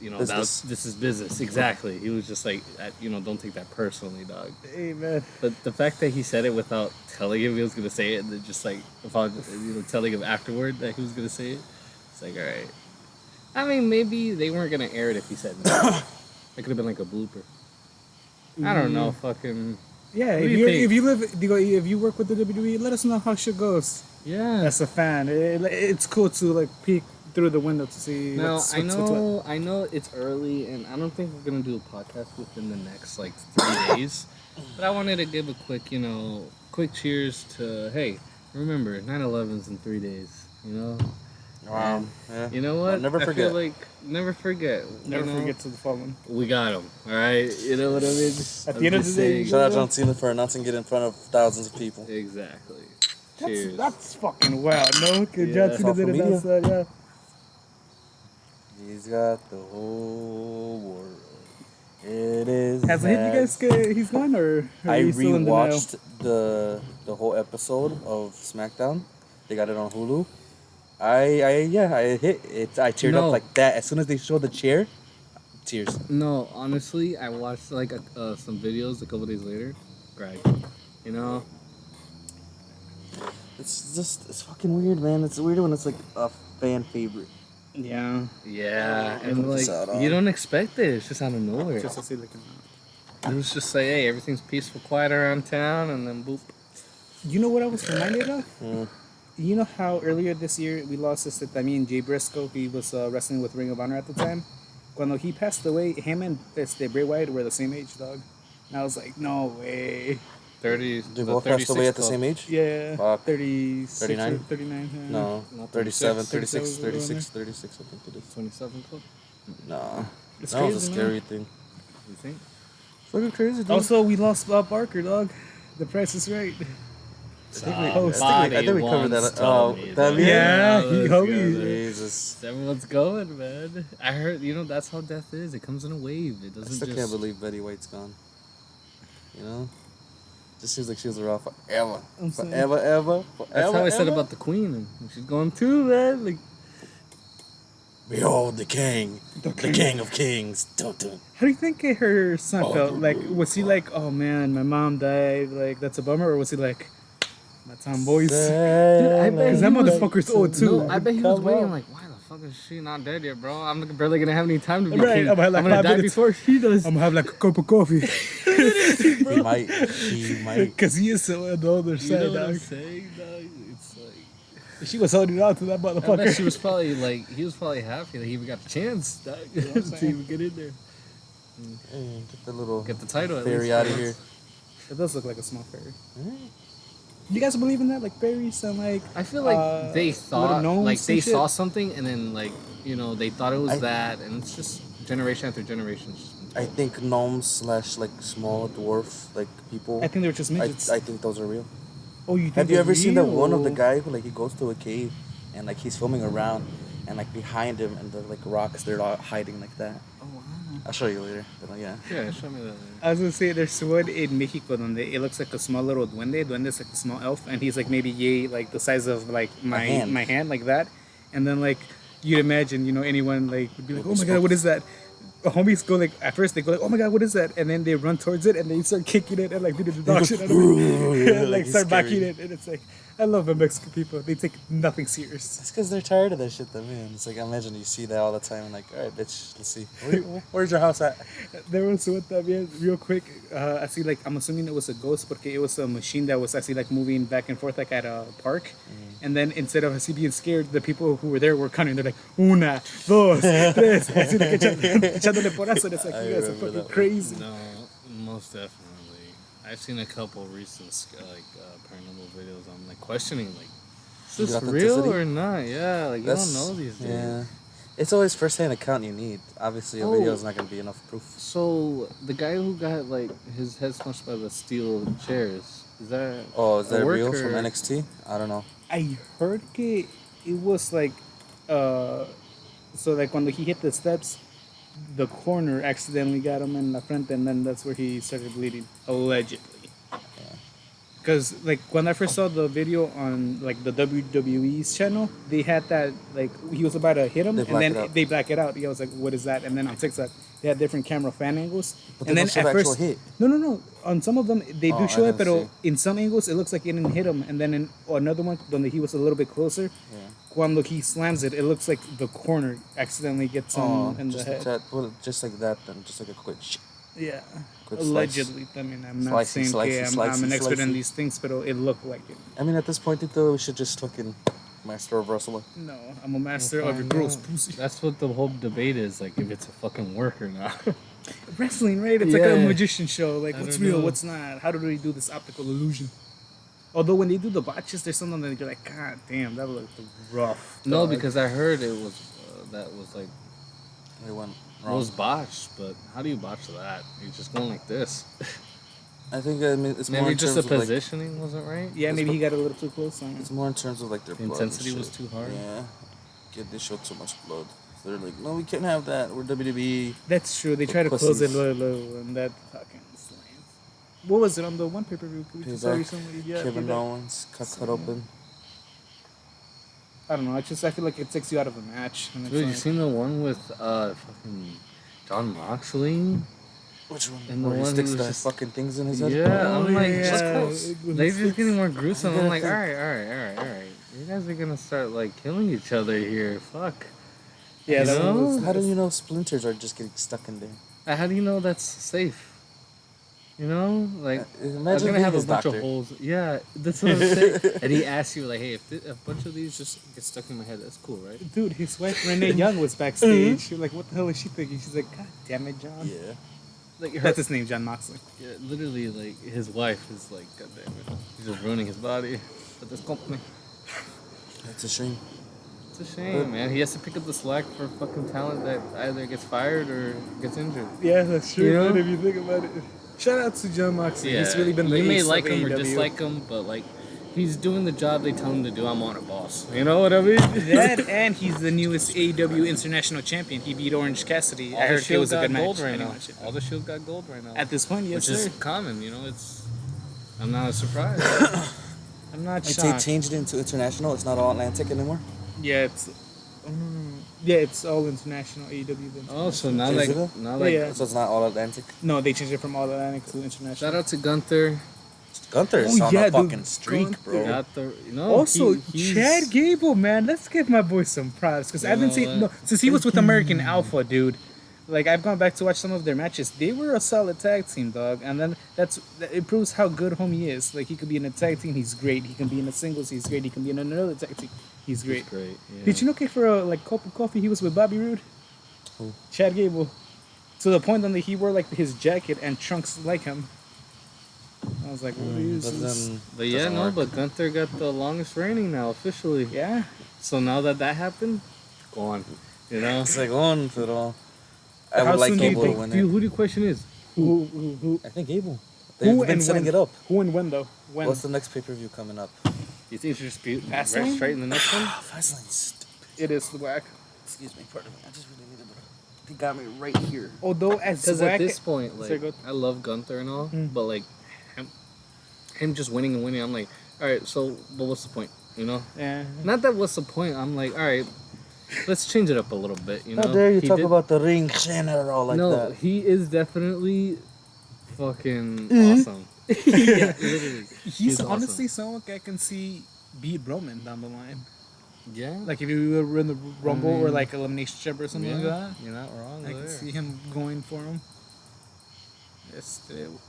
you know, this is business. Exactly. He was just like, you know, don't take that personally, dog. Hey man. But the fact that he said it without telling him he was gonna say it, and then just like telling him afterward that he was gonna say it, it's like, all right. I mean, maybe they weren't gonna air it if he said no. It could have been like a blooper. I don't know, fucking. Yeah, if you work with the WWE, let us know how shit goes. Yeah, as a fan, it's cool to like peek through the window to see. Now I know it's early, and I don't think we're gonna do a podcast within the next like 3 days. But I wanted to give a quick cheers to remember 9/11's in 3 days. You know. Wow. Yeah. You know what? I'll never forget. I feel like never forget. Never forget to the fallen. We got him. All right. You know what I mean? At the end of the day, shout out John Cena for announcing it in front of thousands of people. Exactly. That's fucking wild. No, John Cena did it outside. Yeah. He's got the whole world. It is. Has he you guys? He's gone or? I rewatched the whole episode of SmackDown. They got it on Hulu. I hit it. I teared up like that as soon as they showed the chair. Tears. No, honestly, I watched like some videos a couple days later. Greg, you know. It's fucking weird, man. It's weird when it's like a fan favorite. Yeah. Yeah, and like you don't expect it. It's just out of nowhere. Just to see like. It was just like, hey, everything's peaceful, quiet around town, and then boop. You know what I was reminded of? You know how earlier this year we lost Jay Briscoe, he was wrestling with Ring of Honor at the time? When he passed away, him and Bray Wyatt were the same age, dog. And I was like, no way. 30. They both passed away at the same age? Yeah. 36, 39? 39. Yeah. No, 37, 36, 36, 36, I think it is. 27 club? No. It's that crazy, was a scary thing. You think? Fucking crazy, dude. Also, we lost Bob Barker, dog. The Price is Right. I think we covered that. Jesus. Everyone's going, man. I heard, that's how death is. It comes in a wave. It doesn't. I still can't believe Betty White's gone. You know, just seems like she was around forever. Forever. That's how I said about the Queen, and she's going too, man. Like, behold the King, the King of Kings. How do you think her son felt? Like, was he like, oh man, my mom died, like that's a bummer, or was he like, my time, boys? Dude, I bet because that motherfucker's old too. No, I bet he was waiting like, why the fuck is she not dead yet, bro? I'm barely gonna have any time to be right, king. I'm gonna die before she does. I'm gonna have like a cup of coffee. He might. Because he is so on the other side, you know what dog. I'm saying, dog? It's like she was holding on to that motherfucker. I bet she was probably like, he was probably happy that he even got the chance, dog, to even get in there. Get the title. Fairy out of here. It does look like a small fairy. You guys believe in that, like fairies and like? I feel like they thought, like they saw something, and then like they thought it was that, and it's just generation after generation. I think gnomes / like small dwarf like people. I think they were just midgets. I think those are real. Oh, you think Have you they're ever seen the one of the real? guy who like he goes to a cave and like he's filming around and like behind him and the like rocks they're all hiding like that. Oh wow. I'll show you later. But, yeah. Yeah, show me that. I was gonna say there's one in Mexico donde it looks like a small little duende. Duende's like a small elf, and he's like maybe like the size of like my hand like that. And then like you'd imagine, anyone like would be like, oh my god, what is that? Homies go like at first they go like, oh my god, what is that? And then they run towards it and they start kicking it and like beating the dog shit out of it. Yeah, like start scary. backing it, and it's like I love the Mexican people. They take nothing serious. It's because they're tired of that shit, though, man. It's like, I imagine you see that all the time and like, all right, bitch, let's see. Where's your house at? There was one time, yeah, real quick. I see, like, I'm assuming it was a ghost, porque it was a machine that was actually like moving back and forth, like at a park. And then instead of así being scared, the people who were there were counting. They're like, una, dos, tres. Así like echándole porazo. And it's like, you guys are fucking crazy. No, most definitely. I've seen a couple recent paranormal videos. I'm like questioning, like, is this real or not? Yeah, like you don't know these days. Yeah, it's always first-hand account you need. Obviously, a video is not gonna be enough proof. So the guy who got like his head smashed by the steel chairs, is that? Oh, is that real or... from NXT? I don't know. I heard que it was like, so like when he hit the steps, the corner accidentally got him in the front, and then that's where he started bleeding, allegedly. Because like when I first saw the video on like the WWE's channel, they had that like he was about to hit him, and then they black it out. I was like, "What is that?" And then on TikTok, they had different camera fan angles. But and then at first, hit. No. On some of them, they do show it, but in some angles, it looks like it didn't hit him. And then in another one, when he was a little bit closer, when he slams it, it looks like the corner accidentally gets him in the head. Just like that, then just like a quick. Yeah. Quick Allegedly. slice. I mean, I'm not saying I'm an expert in these things, but it looked like it. I mean, at this point, though, we should just fucking master of wrestling. No, I'm a master of your gross pussy. That's what the whole debate is, like, if it's a fucking work or not. Wrestling, right? It's like a magician show. Like, what's real, what's not? How do they do this optical illusion? Although when they do the botches, there's something that you're like, God damn, that looked rough. No, because I heard it was that was like It went it wrong. was botched. But how do you botch that? You're just going like this. I think it's more Maybe in just the terms of, positioning wasn't right. Yeah, maybe he got a little too close. It's more in terms of like their The blood intensity and was shit. too hard. Yeah, they showed too much blood. So they're like, no, we can't have that. We're WWE. That's true. They try to close it low, and that fucking slams. What was it on the one pay-per-view we just saw recently? Yeah, Kevin Owens cut open. I don't know. I feel like it takes you out of the match. And Dude, you seen the one with fucking John Moxley? Which one? And the Where he one sticks who the was just- fucking things in his head? Yeah, I'm like, yeah. they're just getting more gruesome. I'm like, all right. You guys are gonna start like killing each other here. Fuck. Yeah, You that know? one was. How do you know splinters are just getting stuck in there? How do you know that's safe? You know, like I'm Imagine gonna have a being his bunch doctor. of holes. Yeah, that's what I'm saying. And he asks you like, hey, if a bunch of these just get stuck in my head, that's cool, right? Dude, his wife Renee Young was backstage. You're like, what the hell is she thinking? She's like, God damn it, John. Yeah. Like That's his name, John Moxley. yeah, literally, like his wife is like, God damn it, he's just ruining his body for this company. That's a shame. It's a shame, man. He has to pick up the slack for fucking talent that either gets fired or gets injured. Yeah, that's true. You know? Man, if you think about it. Shout out to John Moxley. Yeah, He's really been the you may ace like of him or AEW. dislike him, but like he's doing the job they tell him to do. I'm on it, boss. You know what I mean? That and he's the newest AEW International Champion. He beat Orange Cassidy. I heard it was a good match. Right now. All the shields got gold right now. At this point, yes, which sir. is common, you know. I'm not surprised. I'm not They shocked. changed it into international. It's not all Atlantic anymore. Yeah, it's. Oh, no. Yeah, it's all international AEW. Then. Oh, so now Is like it? now like Yeah. So it's not all Atlantic. No, they changed it from all Atlantic to international. shout out to Gunther. Gunther is on a dude, fucking streak, Gunther. bro. Got the Also, he's- Chad Gable, man, let's give my boy some props because I've been know seeing what? since he was with American Alpha, dude. Like I've gone back to watch some of their matches. They were a solid tag team, dog, and then it proves how good Homie is. Like he could be in a tag team, he's great. He can be in a singles, he's great. He can be in another tag team, he's great. He's great. Yeah. Did you know, for a cup of coffee, he was with Bobby Roode? Who? Chad Gable. To the point that he wore like his jacket and trunks like him. I was like, what is But this? then, But yeah, doesn't no, work. but Gunther got the longest reigning now officially. Yeah. So now that happened, go on. You know. It's like on to it all. I How would like soon do you Gable to think- win Dude, it. who the question is? Who? I think Gable. They've been setting it up. Who and when though? When? What's the next pay-per-view coming up? You think you should just be Fastlane? right straight in the next one? Fastlane stupid. It is whack. Excuse me, pardon me. I just really needed to. They got me right here. Although as Because whack, at this point, like, Sorry, go- I love Gunther and all, but like, him just winning and winning, I'm like, all right, so, but what's the point? You know? yeah. Not that what's the point. I'm like, all right, let's change it up a little bit. You know? How dare you He talk did- about the ring general like no, that? he is definitely fucking awesome. Yeah, literally. He's awesome. honestly someone I can see beat Roman down the line. Yeah. Like if you were in the Rumble or like Elimination Chamber or something like that. You're not wrong I there. can see him going for him.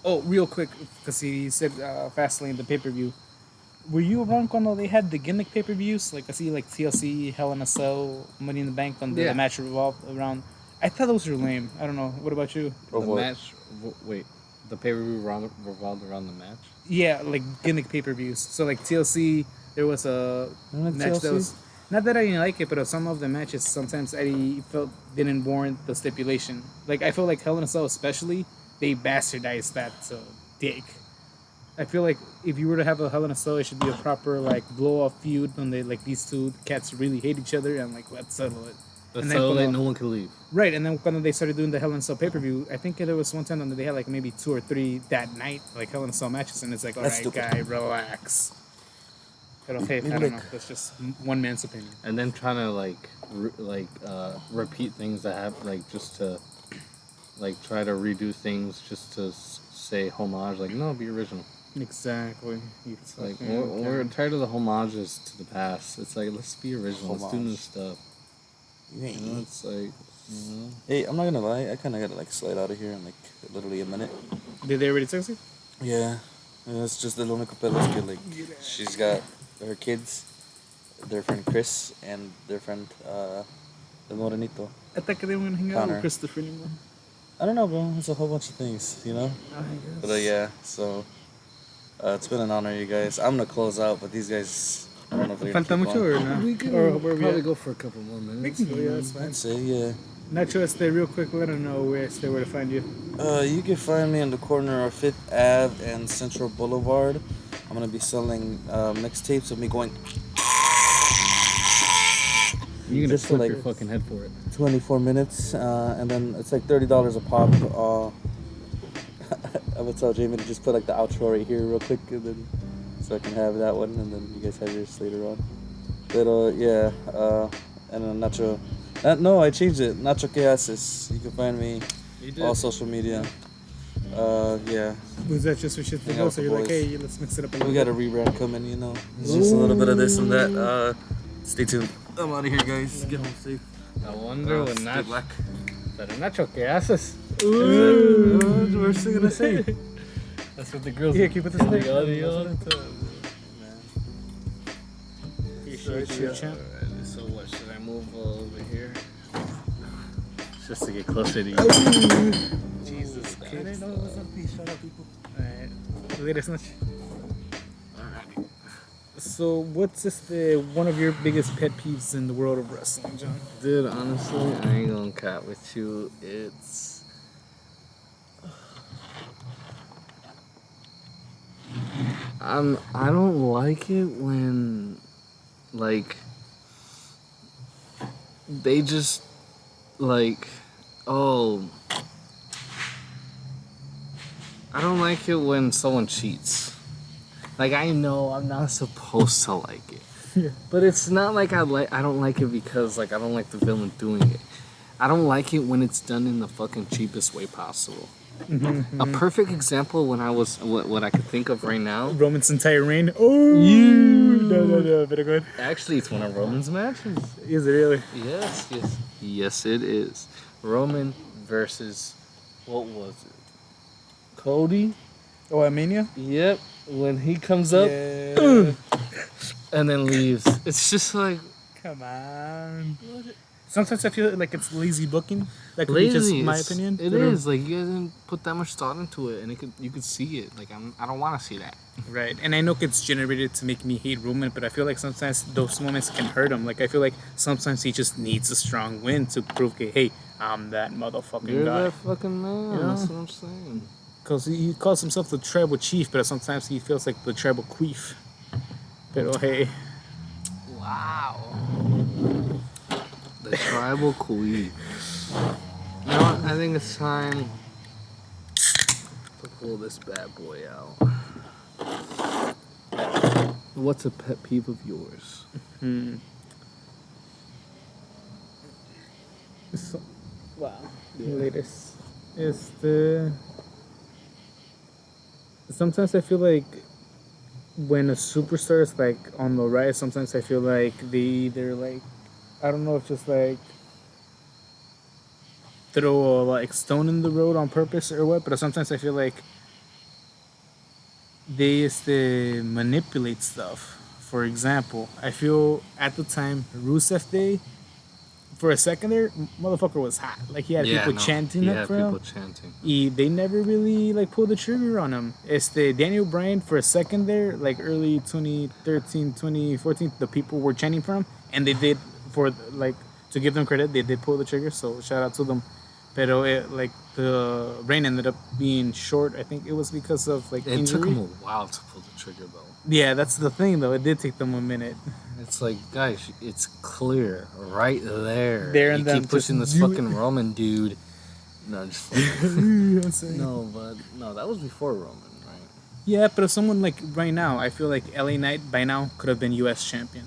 Oh, real quick, because he said Fastlane, the pay-per-view. Were you around when they had the gimmick pay-per-views? Like I see like TLC, Hell in a Cell, Money in the Bank when the match revolved around. I thought those were lame. I don't know. What about you? The match. Wait, the pay-per-view revolved around the match. Yeah, like gimmick pay-per-views. So like TLC, there was a match TLC? that was not that I didn't like it, but some of the matches sometimes I felt didn't warrant the stipulation. Like I feel like Hell in a Cell especially, they bastardized that to dick. I feel like if you were to have a Hell in a Cell, it should be a proper like blow off feud when they like these two cats really hate each other and like let's settle it. Let's And then settle it. cuando- No one can leave. Right, and then when they started doing the Hell in a Cell pay-per-view, I think there was one time when they had like maybe 2 or 3 that night, like Hell in a Cell matches, and it's like, all That's right, stupid. guy, relax. But okay, I don't know. That's just one man's opinion. And then trying to repeat things that have like just to like try to redo things just to say homage. Like no, be original. Exactly. It's like we're tired of the homages to the past. It's like let's be original. Let's do new Homage. stuff. You know, it's like Hey, I'm not gonna lie. I kind of gotta like slide out of here in like literally a minute. Did they already text you? Yeah, it's just the Luna Capella's kid. Like, she's got her kids, their friend Chris, and their friend the Morenito. I thought they were gonna hang out Connor. with Christopher anymore. I don't know, bro. It's a whole bunch of things, you know. But yeah, so it's been an honor, you guys. I'm gonna close out, but these guys, I don't know if they're gonna Falta keep mucho on. or no? we can Or where we probably at? go for a couple more minutes. Yeah, that's fine. I'd say, yeah. Nacho, stay real quick. Let them know where to find you. You can find me on the corner of 5th Ave and Central Boulevard. I'm gonna be selling mixtapes of me going You're gonna Just for, flip like, your fucking head for it. 24 minutes, and then it's like $30 a pop. I'm gonna tell Jamie to just put like the outro right here real quick, and then so I can have that one, and then you guys have yours later on. But yeah, and then Nacho. No, I changed it. Nacho Que Haces. You can find me all social media. Yeah, Was that just for shit to Hang go? out So with you're the like, boys. hey, let's mix it up a little we bit. got a rebrand coming. You know, it's just a little bit of this and that. Stay tuned. I'm out of here, guys. Get home safe. I wonder when Stay Nacho. black. Pero Nacho, ¿qué haces? We're still gonna say. That's what the girls. Here, keep it this in way. the audio. Appreciate you, champ. Alright, so what should I move over here? Just to get closer to you. Jesus Christ. I didn't know it was on peace. Shut up, people. Alright. Latest noche. So, what's just one of your biggest pet peeves in the world of wrestling, John? Dude, honestly, I ain't gonna cat with you. It's I don't like it when like they just like I don't like it when someone cheats. Like I know I'm not supposed to like it. Yeah. But it's not like I don't like it because like I don't like the villain doing it. I don't like it when it's done in the fucking cheapest way possible. A perfect example when I was what I could think of right now. Roman's entire reign. Oh, no, better go ahead. Actually, it's one of Roman's matches. Is it really? Yes, it is. Roman versus what was it? Cody. Oh, Armenia? Yep. When he comes up Yeah. and then leaves, it's just like Come on. Sometimes I feel like it's lazy booking. That could be just my opinion. It is like you guys didn't put that much thought into it, and you could see it. Like I don't want to see that. Right, and I know it's generated to make me hate Roman, but I feel like sometimes those moments can hurt him. Like I feel like sometimes he just needs a strong win to prove, hey, I'm that motherfucking You're guy. that fucking man. Yeah. That's what I'm saying. because he calls himself the tribal chief, but sometimes he feels like the tribal queef. Pero hey. Wow. The tribal queen. You know what? I think it's time to pull this bad boy out. What's a pet peeve of yours? So, wow. Yeah. Latest is the. Sometimes I feel like when a superstar is like on the rise, sometimes I feel like they're like, I don't know if just like throw a like stone in the road on purpose or what, but sometimes I feel like they manipulate stuff. For example, I feel at the time Rusev Day, for a second there, motherfucker was hot. Like he had people chanting up for him. They never really like pulled the trigger on him. Daniel Bryan, for a second there, like early 2013, 2014, the people were chanting for him, and they did, for like, to give them credit, they did pull the trigger. So shout out to them. Pero the reign ended up being short. I think it was because of like injury. It took them a while to pull the trigger though. Yeah, that's the thing though. It did take them a minute. It's like, guys, it's clear right there. You keep pushing this fucking Roman dude. No, just like, no, that was before Roman, right? Yeah, but if someone like right now, I feel like LA Knight by now could have been U.S. champion,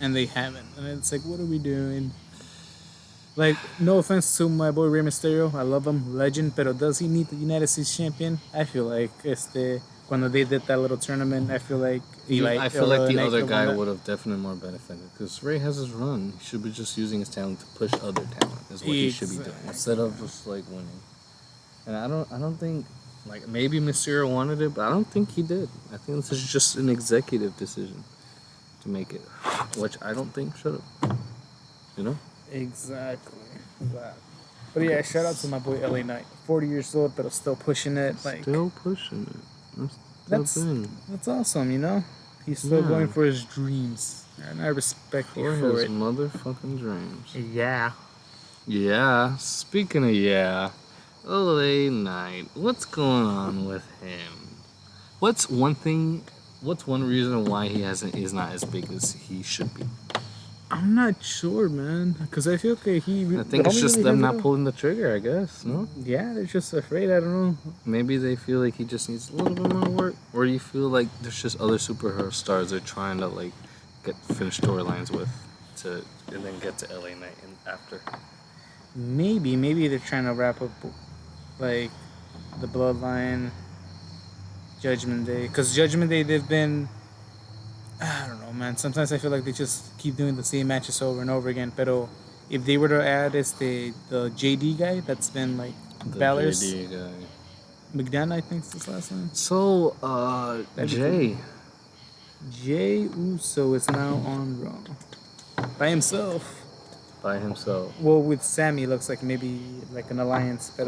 and they haven't. And it's like, what are we doing? Like, no offense to my boy Rey Mysterio, I love him, legend. But does he need the United States champion? I feel like when they did that little tournament, I feel like I feel like the other guy would have definitely more benefited, because Ray has his run. He should be just using his talent to push other talent. Is what he should be doing instead of just like winning. And I don't think, like, maybe Mysterio wanted it, but I don't think he did. I think this is just an executive decision to make it, which I don't think should have. You know? Exactly. But yeah, shout out to my boy LA Knight. 40 years old, but still pushing it. Like, still pushing it. That's awesome, you know? He's still going for his dreams. And I respect you for his motherfucking dreams. Yeah. Yeah. Speaking of LA Knight. What's going on with him? What's one reason why he is not as big as he should be? I'm not sure, man. Because I feel like I think it's just them not pulling the trigger, I guess, no? Yeah, they're just afraid, I don't know. Maybe they feel like he just needs a little bit more work. Or do you feel like there's just other superhero stars they're trying to, like, finish storylines with and then get to LA Knight after? Maybe they're trying to wrap up, like, the Bloodline, Judgment Day. Because Judgment Day, they've been... I don't know, man. Sometimes I feel like they just keep doing the same matches over and over again. But if they were to add the JD guy, that's been like Balor's JD guy. McDonough, I think is his last name. So, Jay Uso is now on Raw by himself. Well, with Sammy, it looks like maybe like an alliance. But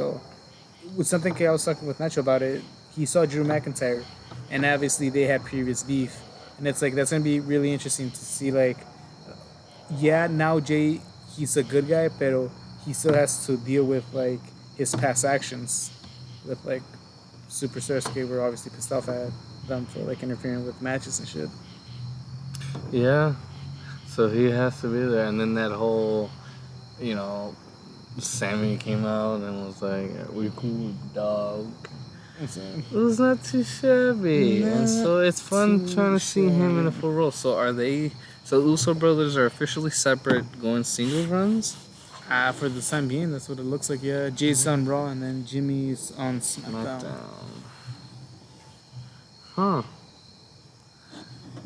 with something I was talking with Nacho about it, he saw Drew McIntyre, and obviously they had previous beef. And it's like, that's going to be really interesting to see, like, now Jay, he's a good guy, but he still has to deal with, like, his past actions. With, like, Superstars were obviously pissed off at them for, like, interfering with matches and shit. Yeah. So he has to be there. And then that whole, Sammy came out and was like, "We cool, dog." It was not too shabby, and so it's fun trying to see him in a full role. So Uso brothers are officially separate, going single runs? For the time being, that's what it looks like, yeah. Jay's on Raw, and then Jimmy's on SmackDown. Huh.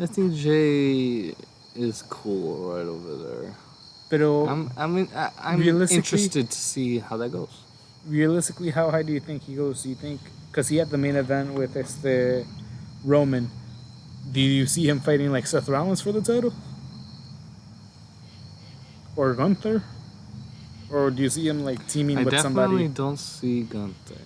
I think Jay is cool right over there. But I'm interested to see how that goes. Realistically, how high do you think he goes? Do you think... Because he had the main event with Roman. Do you see him fighting like Seth Rollins for the title? Or Gunther? Or do you see him like teaming with somebody? I definitely don't see Gunther.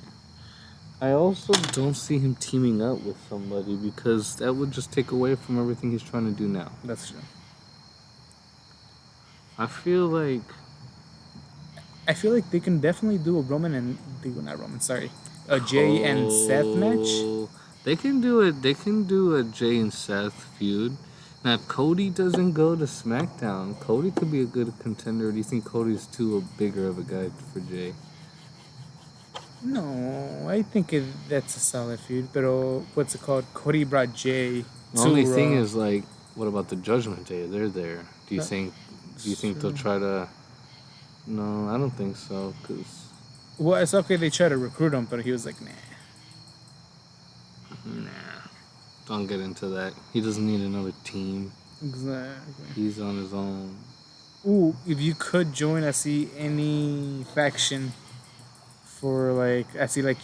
I also don't see him teaming up with somebody, because that would just take away from everything he's trying to do now. That's true. I feel like they can definitely do a Roman and... A Jay and Seth match? They can do it. They can do a Jay and Seth feud. Now, if Cody doesn't go to SmackDown, Cody could be a good contender. Do you think Cody's too bigger of a guy for Jay? No, I think that's a solid feud. But what's it called? Cody brought Jay. The only thing is, like, what about the Judgment Day? They're there. Do you think they'll try to? No, I don't think so. Cause well, it's okay. They tried to recruit him, but he was like, nah. Don't get into that. He doesn't need another team. Exactly. He's on his own. Ooh, if you could join, I see any faction for like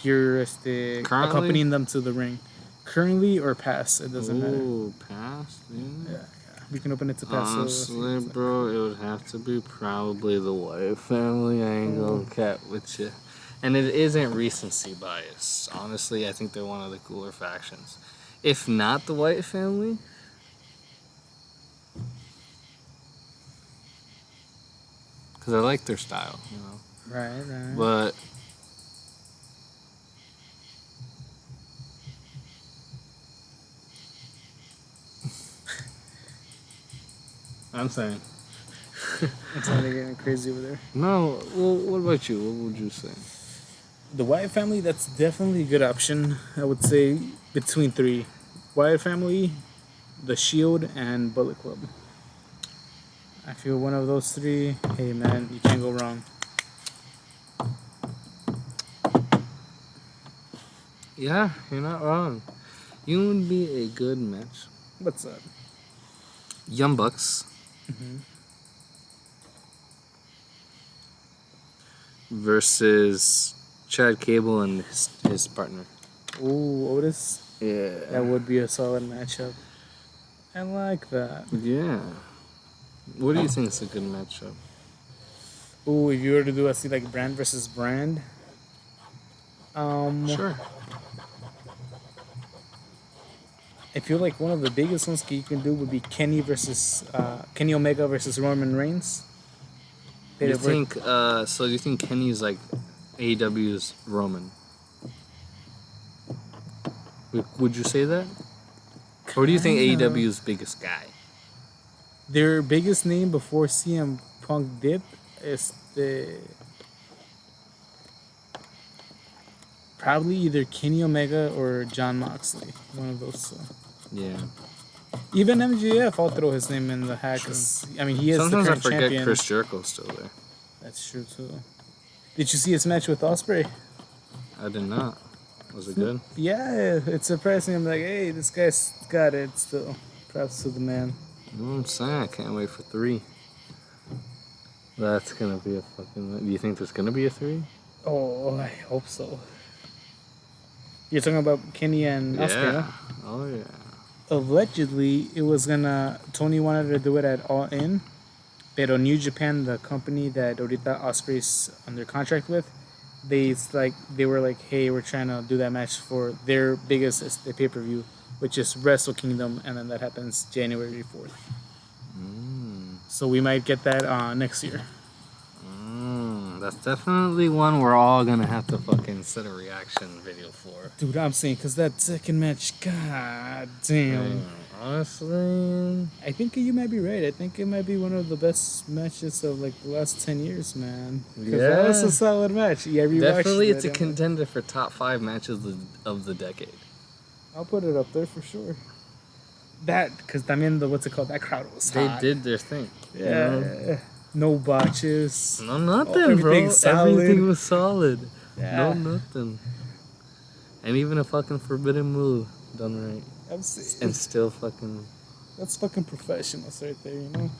you're accompanying them to the ring, currently or past. It doesn't matter. Ooh, past. Yeah. We can open it to past. Honestly, bro, it would have to be probably the White family. I ain't gonna cap with you. And it isn't recency bias. Honestly, I think they're one of the cooler factions. If not the White family, because I like their style, you know. Right. But I'm saying. It's not getting crazy over there. No, well, what about you? What would you say? The Wyatt family, that's definitely a good option. I would say between three. Wyatt family, The Shield, and Bullet Club. I feel one of those three, hey man, you can't go wrong. Yeah, you're not wrong. You would be a good match. What's up? Young Bucks versus Chad Cable and his partner. Ooh, Otis? Yeah. That would be a solid matchup. I like that. Yeah. What do you think is a good matchup? Ooh, if you were to do like brand versus brand. Sure. I feel like one of the biggest ones you can do would be Kenny Omega versus Roman Reigns. You think? So you think Kenny's like AEW's Roman? Would you say that? Or do you think AEW's biggest guy? Their biggest name before CM Punk did is probably either Kenny Omega or John Moxley. One of those two. Yeah. Even MJF, I'll throw his name in the hat. I mean, he is Sometimes the I current forget champion. Chris Jericho's still there. That's true too. Did you see his match with Ospreay? I did not. Was it good? Yeah, it's surprising. I'm like, hey, this guy's got it still. Props to the man. You know what I'm saying? I can't wait for 3. That's gonna be a fucking... Do you think there's gonna be a 3? Oh, I hope so. You're talking about Kenny and Ospreay, Yeah. huh? Oh, yeah. Allegedly, it was gonna... Tony wanted to do it at All In. Pero New Japan, the company that ahorita Ospreay's under contract with, they were like, hey, we're trying to do that match for their biggest pay-per-view, which is Wrestle Kingdom, and then that happens January 4th. So we might get that next year. That's definitely one we're all gonna have to fucking set a reaction video for. Dude, I'm saying, because that second match, god damn. Honestly, I think you might be right. I think it might be one of the best matches of like the last 10 years, man. Because that was a solid match. Yeah, definitely it's a contender for top 5 matches of the decade. I'll put it up there for sure. That, because también what's it called? That crowd was hot. They did their thing. Yeah. You know? No botches. No nothing, bro. Solid. Everything was solid. Yeah. No nothing. And even a fucking forbidden move done right. And still fucking... That's fucking professionals right there, you know?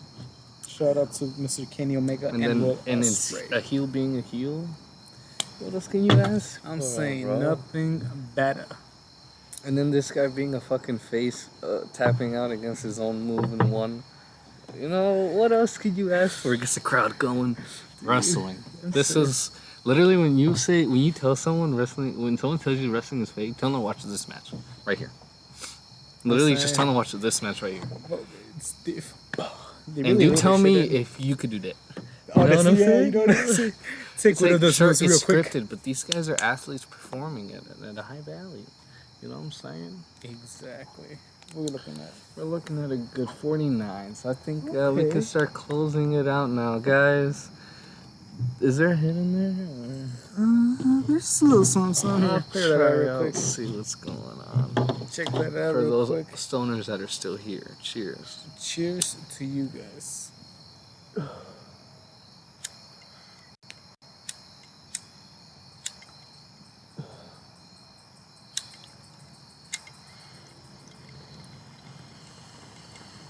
Shout out to Mr. Kenny Omega and it's a heel being a heel. What else can you ask? I'm saying nothing better. And then this guy being a fucking face, tapping out against his own move and won. You know, what else could you ask for? It gets the crowd going. Wrestling. This is literally when you tell someone wrestling, when someone tells you wrestling is fake, tell them to watch this match right here. Literally, just tell them to watch this match right here. It's stiff. And you tell me if you could do that. Honestly, you know what I'm saying? take one of those sure, notes real it's quick. scripted, but these guys are athletes performing at a high value. You know what I'm saying? Exactly. What are we looking at? We're looking at a good 49, so I think we can start closing it out now, guys. Is there a hit in there? There's a little something. I'll Clear that out real quick. see what's going on. Check that out For real those quick. stoners that are still here, cheers. Cheers to you guys.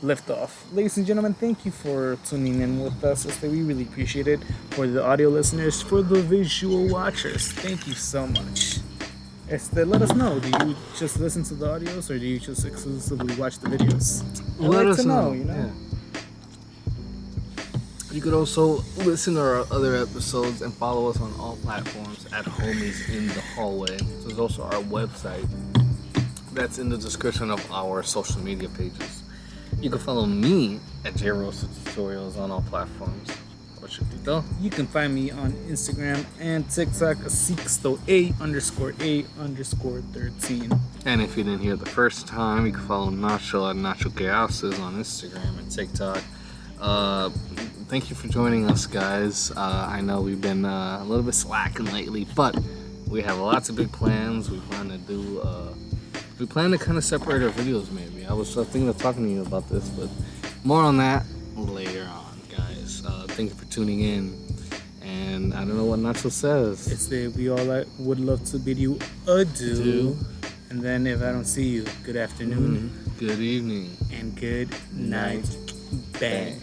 Liftoff. Ladies and gentlemen, thank you for tuning in with us. We really appreciate it. For the audio listeners, for the visual watchers, thank you so much. Let us know. Do you just listen to the audios or do you just exclusively watch the videos? Let us know. You know? Yeah. You could also listen to our other episodes and follow us on all platforms at Homies in the Hallway. There's also our website that's in the description of our social media pages. You can follow me at JRosa Tutorials on all platforms. What should you do? You can find me on Instagram and TikTok, Sixto8_8_13. And if you didn't hear the first time, you can follow Nacho at Nacho Chaoses on Instagram and TikTok. Thank you for joining us, guys. I know we've been a little bit slacking lately, but we have lots of big plans. We plan to kind of separate our videos, maybe. I was thinking of talking to you about this, but more on that later on, guys. Thank you for tuning in. And I don't know what Nacho says. It's we all would love to bid you adieu. And then if I don't see you, good afternoon. Good evening. And good night. Bang.